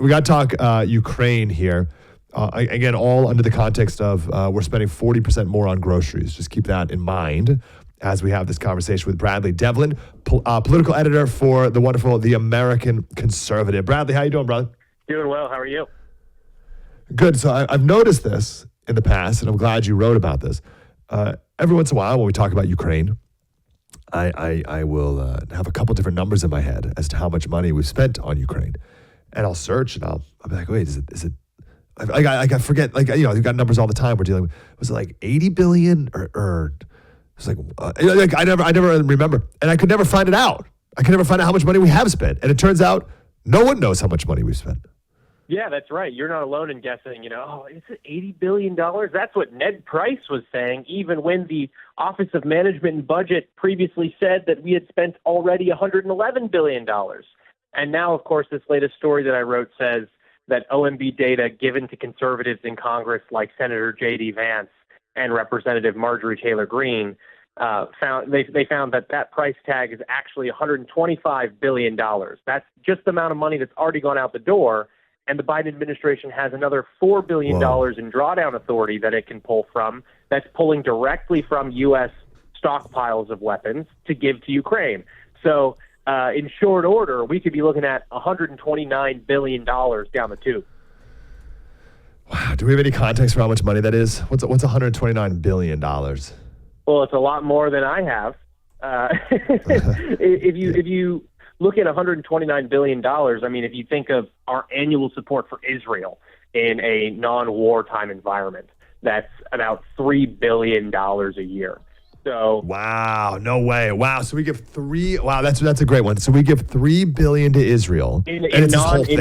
we got to talk Ukraine here. Again, all under the context of we're spending 40% more on groceries. Just keep that in mind as we have this conversation with Bradley Devlin, political editor for the wonderful The American Conservative. Bradley, how you doing, brother? Doing well. How are you? Good. So I've noticed this in the past, and I'm glad you wrote about this. Every once in a while, when we talk about Ukraine, I will have a couple different numbers in my head as to how much money we've spent on Ukraine, and I'll search and I'll be like, wait, is it? I forget. Like, you know, you've got numbers all the time. We're dealing with. Was it like 80 billion or it's like I never remember, and I could never find it out. I could never find out how much money we have spent, and it turns out no one knows how much money we've spent. Yeah, that's right. You're not alone in guessing, is it $80 billion? That's what Ned Price was saying, even when the Office of Management and Budget previously said that we had spent already $111 billion. And now, of course, this latest story that I wrote says that OMB data given to conservatives in Congress like Senator J.D. Vance and Representative Marjorie Taylor Greene found that price tag is actually $125 billion. That's just the amount of money that's already gone out the door. And the Biden administration has another $4 billion in drawdown authority that it can pull from. That's pulling directly from U.S. stockpiles of weapons to give to Ukraine. So in short order, we could be looking at $129 billion down the tube. Wow. Do we have any context for how much money that is? What's $129 billion? Well, it's a lot more than I have. If you look at $129 billion, I mean, if you think of our annual support for Israel in a non-wartime environment, that's about $3 billion a year. So wow, no way. Wow, so we give that's a great one. So we give $3 billion to Israel in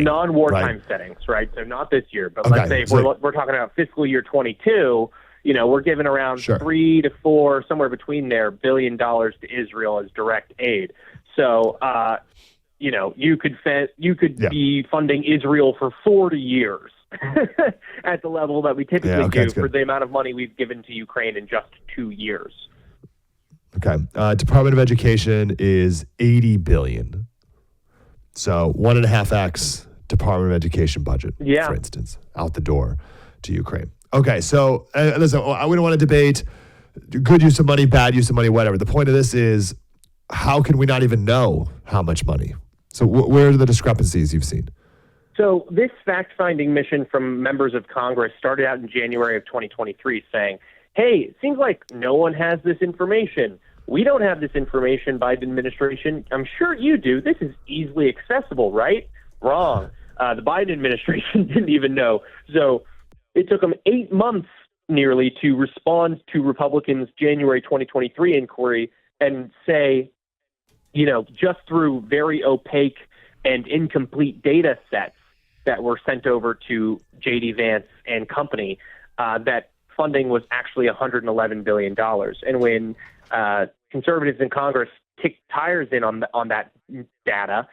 non-wartime settings, right? So not this year, but let's say we're talking about fiscal year 22. We're giving around 3 to 4, somewhere between there, $1 billion to Israel as direct aid. So, you could be funding Israel for 40 years at the level that we typically do for the amount of money we've given to Ukraine in just 2 years. Okay. Department of Education is $80 billion. So 1.5x Department of Education budget, for instance, out the door to Ukraine. Okay. So listen, we don't want to debate good use of money, bad use of money, whatever. The point of this is, how can we not even know how much money? So where are the discrepancies you've seen? So this fact-finding mission from members of Congress started out in January of 2023 saying, hey, it seems like no one has this information. We don't have this information, Biden administration. I'm sure you do. This is easily accessible, right? Wrong. The Biden administration didn't even know. So it took them 8 months nearly to respond to Republicans' January 2023 inquiry and say, just through very opaque and incomplete data sets that were sent over to J.D. Vance and company, that funding was actually $111 billion. And when conservatives in Congress kicked tires in on that data,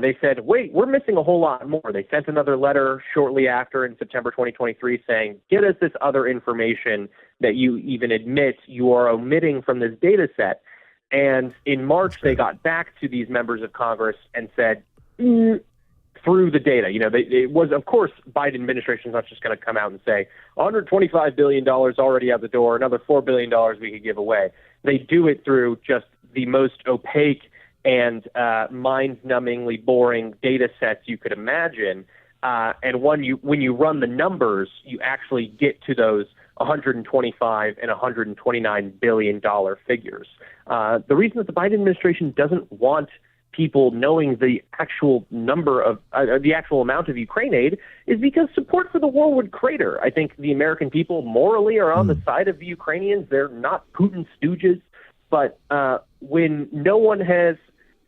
they said, wait, we're missing a whole lot more. They sent another letter shortly after in September 2023 saying, get us this other information that you even admit you are omitting from this data set. And in March, they got back to these members of Congress and said, through the data, it was, of course, Biden administration is not just going to come out and say, $125 billion already out the door, another $4 billion we could give away. They do it through just the most opaque and mind-numbingly boring data sets you could imagine. And when you run the numbers, you actually get to those $125 and $129 billion figures. The reason that the Biden administration doesn't want people knowing the actual number of the actual amount of Ukraine aid is because support for the war would crater. I think the American people morally are on the side of the Ukrainians. They're not Putin's stooges. But when no one has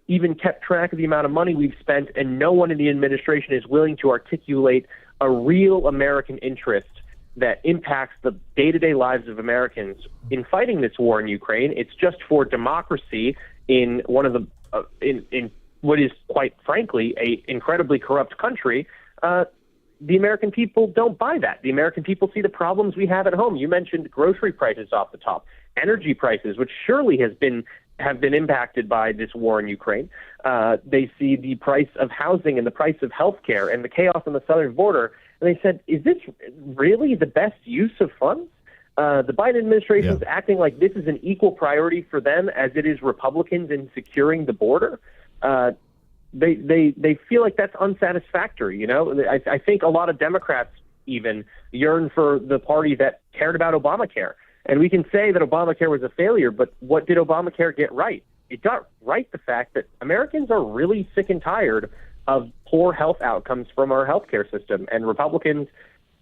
even kept track of the amount of money we've spent and no one in the administration is willing to articulate a real American interest that impacts the day-to-day lives of Americans in fighting this war in Ukraine, it's just for democracy in one of the in what is quite frankly a incredibly corrupt country. The American people don't buy that. The American people see the problems we have at home. You mentioned grocery prices off the top, energy prices, which surely has been have been impacted by this war in Ukraine. They see the price of housing and the price of healthcare and the chaos on the southern border. And they said, is this really the best use of funds? The Biden administration is acting like this is an equal priority for them as it is Republicans in securing the border. They feel like that's unsatisfactory. You know, I think a lot of Democrats even yearn for the party that cared about Obamacare. And we can say that Obamacare was a failure, but what did Obamacare get right? It got right the fact that Americans are really sick and tired of poor health outcomes from our healthcare system, and Republicans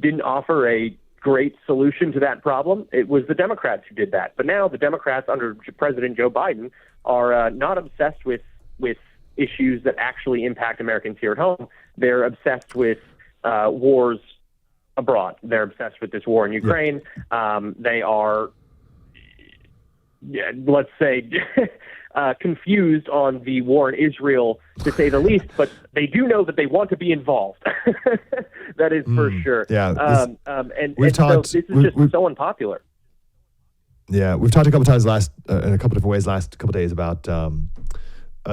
didn't offer a great solution to that problem. It was the Democrats who did that. But now the Democrats under President Joe Biden are not obsessed with issues that actually impact Americans here at home. They're obsessed with wars abroad. They're obsessed with this war in Ukraine. They are, let's say, confused on the war in Israel, to say the least, but they do know that they want to be involved. That is for sure. Yeah. And so this is just so unpopular. Yeah, we've talked a couple times in a couple different ways last couple days about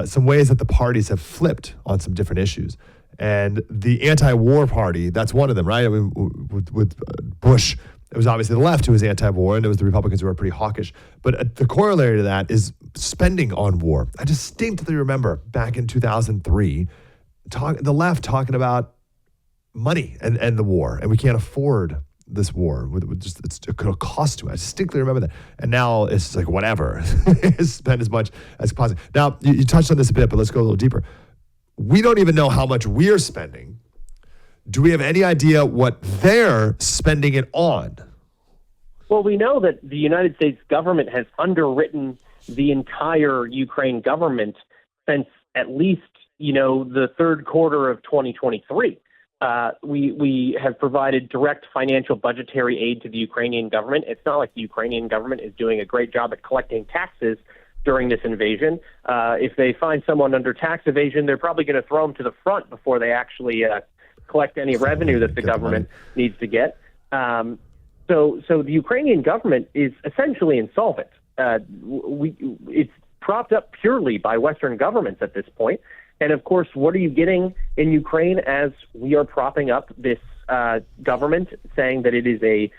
some ways that the parties have flipped on some different issues. And the anti-war party, that's one of them, right? I mean, with Bush, it was obviously the left who was anti-war, and it was the Republicans who were pretty hawkish. But the corollary to that is spending on war. I distinctly remember back in 2003, the left talking about money and the war, and we can't afford this war. It's going to cost too much. I distinctly remember that. And now it's like, whatever. Spend as much as possible. Now, you touched on this a bit, but let's go a little deeper. We don't even know how much we're spending. Do we have any idea what they're spending it on? Well, we know that the United States government has underwritten the entire Ukraine government since at least, the third quarter of 2023. We have provided direct financial budgetary aid to the Ukrainian government. It's not like the Ukrainian government is doing a great job at collecting taxes during this invasion. If they find someone under tax evasion, they're probably going to throw them to the front before they actually collect any revenue that the government needs to get. So the Ukrainian government is essentially insolvent. It's propped up purely by Western governments at this point. And of course, what are you getting in Ukraine as we are propping up this government, saying that it is a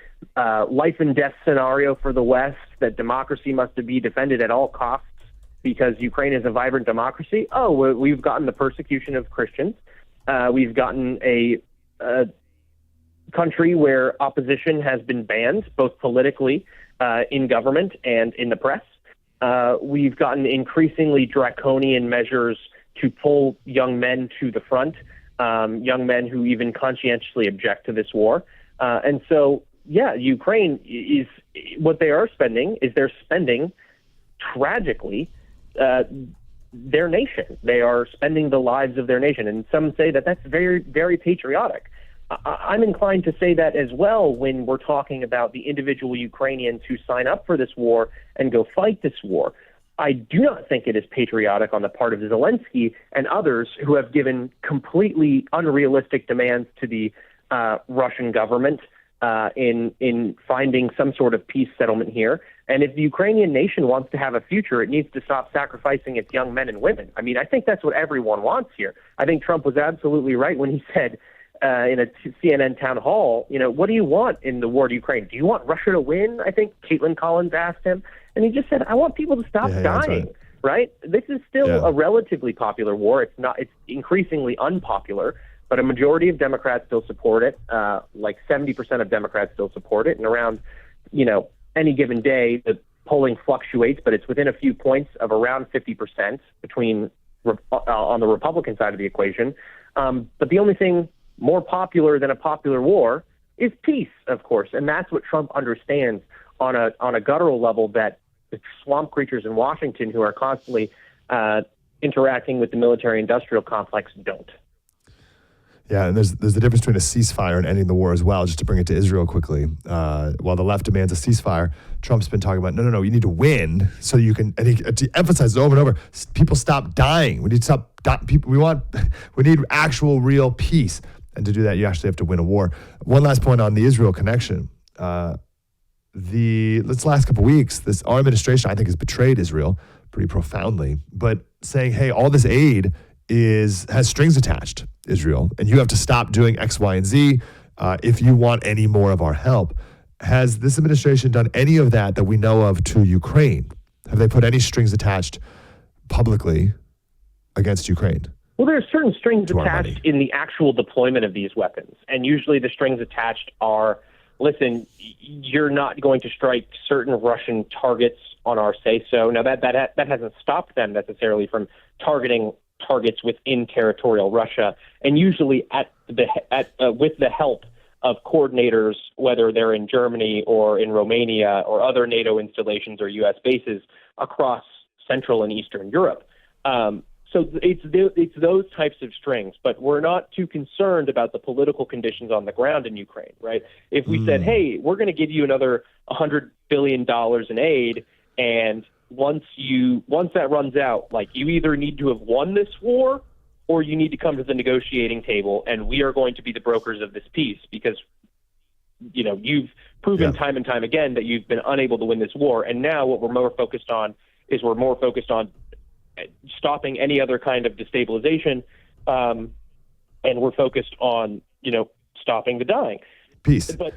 life and death scenario for the West, that democracy must be defended at all costs because Ukraine is a vibrant democracy? Oh, we've gotten the persecution of Christians. We've gotten a country where opposition has been banned, both politically in government and in the press. We've gotten increasingly draconian measures to pull young men to the front, young men who even conscientiously object to this war. And so, Ukraine is what they are spending is they're spending tragically their nation. They are spending the lives of their nation. And some say that that's very, very patriotic. I'm inclined to say that as well when we're talking about the individual Ukrainians who sign up for this war and go fight this war. I do not think it is patriotic on the part of Zelensky and others who have given completely unrealistic demands to the Russian government in finding some sort of peace settlement here. And if the Ukrainian nation wants to have a future, it needs to stop sacrificing its young men and women. I mean, I think that's what everyone wants here. I think Trump was absolutely right when he said in a CNN town hall, what do you want in the war to Ukraine? Do you want Russia to win? I think Caitlin Collins asked him. And he just said, I want people to stop dying, right? This is still a relatively popular war. It's increasingly unpopular, but a majority of Democrats still support it. Like 70% of Democrats still support it. And around, any given day, the polling fluctuates, but it's within a few points of around 50% between on the Republican side of the equation. But the only thing more popular than a popular war is peace, of course. And that's what Trump understands on a guttural level that the swamp creatures in Washington who are constantly interacting with the military-industrial complex don't. Yeah, and there's a difference between a ceasefire and ending the war as well, just to bring it to Israel quickly. While the left demands a ceasefire, Trump's been talking about, no, you need to win so you can, and he emphasizes over and over, people stop dying. We need to stop, we need actual real peace. And to do that, you actually have to win a war. One last point on the Israel connection. Last couple of weeks, our administration, I think, has betrayed Israel pretty profoundly, but saying, hey, all this aid has strings attached, Israel, and you have to stop doing X, Y, and Z if you want any more of our help. Has this administration done any of that we know of to Ukraine? Have they put any strings attached publicly against Ukraine? Well, there are certain strings to attached in the actual deployment of these weapons. And usually the strings attached are, listen, you're not going to strike certain Russian targets on our say-so. Now, that hasn't stopped them necessarily from targeting targets within territorial Russia, and usually with the help of coordinators, whether they're in Germany or in Romania or other NATO installations or U.S. bases across Central and Eastern Europe. So it's those types of strings, but we're not too concerned about the political conditions on the ground in Ukraine, right? If we said, hey, we're going to give you another $100 billion in aid, and once that runs out, like, you either need to have won this war or you need to come to the negotiating table, and we are going to be the brokers of this peace because, you've proven time and time again that you've been unable to win this war. And now what we're more focused on stopping any other kind of destabilization, and we're focused on, stopping the dying. Peace. But